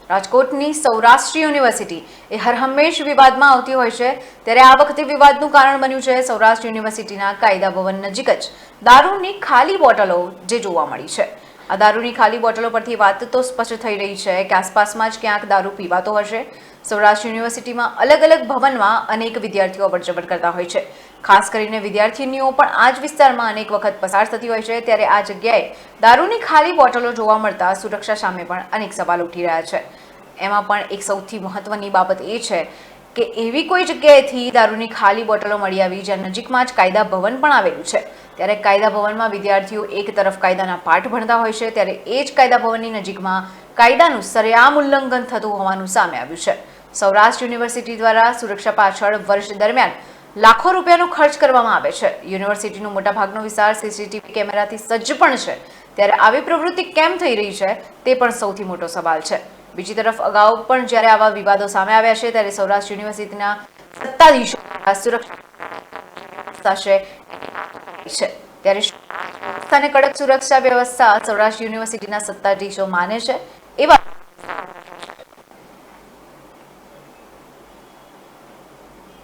રાજકોટની સૌરાષ્ટ્ર યુનિવર્સિટી એ હરહંમેશ વિવાદમાં આવતી હોય છે, ત્યારે આ વખતે વિવાદનું કારણ બન્યું છે સૌરાષ્ટ્ર યુનિવર્સિટીના કાયદા ભવન નજીક જ દારૂની ખાલી બોટલો જે જોવા મળી છે। આ દારૂની ખાલી બોટલો પરથી વાત તો સ્પષ્ટ થઈ રહી છે કે આસપાસમાં જ ક્યાંક દારૂ પીવાતો હશે। સૌરાષ્ટ્ર યુનિવર્સિટીમાં અલગ અલગ ભવનમાં અનેક વિદ્યાર્થીઓ અવરજવર કરતા હોય છે, ખાસ કરીને વિદ્યાર્થીનીઓ પણ આ જ વિસ્તારમાં અનેક વખત પસાર થતી હોય છે, ત્યારે આ જગ્યાએ દારૂની ખાલી બોટલો જોવા મળતા સુરક્ષા સામે પણ અનેક સવાલ ઉઠી રહ્યા છે। એમાં પણ એક સૌથી મહત્વની બાબત એ છે કે એવી કોઈ જગ્યાએથી દારૂની ખાલી બોટલો મળી આવી જ્યાં નજીકમાં જ કાયદા ભવન પણ આવેલું છે, ત્યારે કાયદા ભવનમાં વિદ્યાર્થીઓ એક તરફ કાયદાના પાઠ ભણતા હોય છે, ત્યારે એ જ કાયદા ભવનની નજીકમાં કાયદાનું સરેઆમ ઉલ્લંઘન થતું હોવાનું સામે આવ્યું છે। સૌરાષ્ટ્ર યુનિવર્સિટી દ્વારા સુરક્ષા પાછળ વર્ષ દરમિયાન લાખો રૂપિયાનો ખર્ચ કરવામાં આવે છે। યુનિવર્સિટીનો મોટાભાગનો વિસ્તાર સીસીટીવી કેમેરાથી સજ્જ પણ છે, ત્યારે આવી પ્રવૃત્તિ કેમ થઈ રહી છે તે પણ સૌથી મોટો સવાલ છે। બીજી તરફ અગાઉ પણ જ્યારે આવા વિવાદો સામે આવ્યા છે ત્યારે સૌરાષ્ટ્ર યુનિવર્સિટીના સત્તાધીશો સુરક્ષા છે, ત્યારે કડક સુરક્ષા વ્યવસ્થા સૌરાષ્ટ્ર યુનિવર્સિટીના સત્તાધીશો માને છે એવા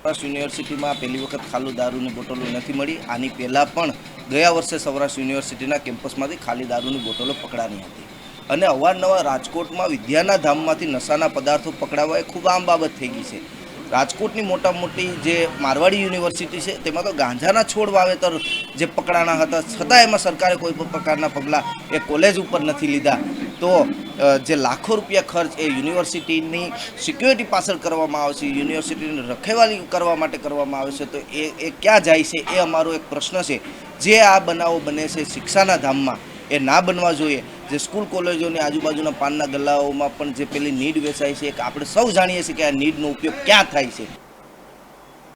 સૌરાષ્ટ્ર યુનિવર્સિટીમાં પહેલી વખત ખાલી દારૂની બોટલો નથી મળી। આની પહેલાં પણ ગયા વર્ષે સૌરાષ્ટ્ર યુનિવર્સિટીના કેમ્પસમાંથી ખાલી દારૂની બોટલો પકડાની હતી અને અવારનવાર રાજકોટમાં વિદ્યાના ધામમાંથી નશાના પદાર્થો પકડાવા એ ખૂબ આમ બાબત થઈ ગઈ છે। રાજકોટની મોટી જે મારવાડી યુનિવર્સિટી છે તેમાં તો ગાંજાના છોડ વાવેતર જે પકડાના હતા, છતાં એમાં સરકારે કોઈ પણ પ્રકારના પગલાં એ કોલેજ ઉપર નથી લીધા। તો જે લાખો રૂપિયા ખર્ચ એ યુનિવર્સિટીની સિક્યોરિટી પાછળ કરવામાં આવે છે, યુનિવર્સિટીની રખેવાળી કરવા માટે કરવામાં આવે છે, તો એ ક્યાં જાય છે એ અમારો એક પ્રશ્ન છે। જે આ બનાવો બને છે શિક્ષાના ધામમાં એ ના બનવા જોઈએ। જે સ્કૂલ કોલેજોની આજુબાજુના પાનના ગલ્લાઓમાં પણ જે પેલી નીડ વેચાય છે, આપણે સૌ જાણીએ છીએ કે આ નીડનો ઉપયોગ ક્યાં થાય છે।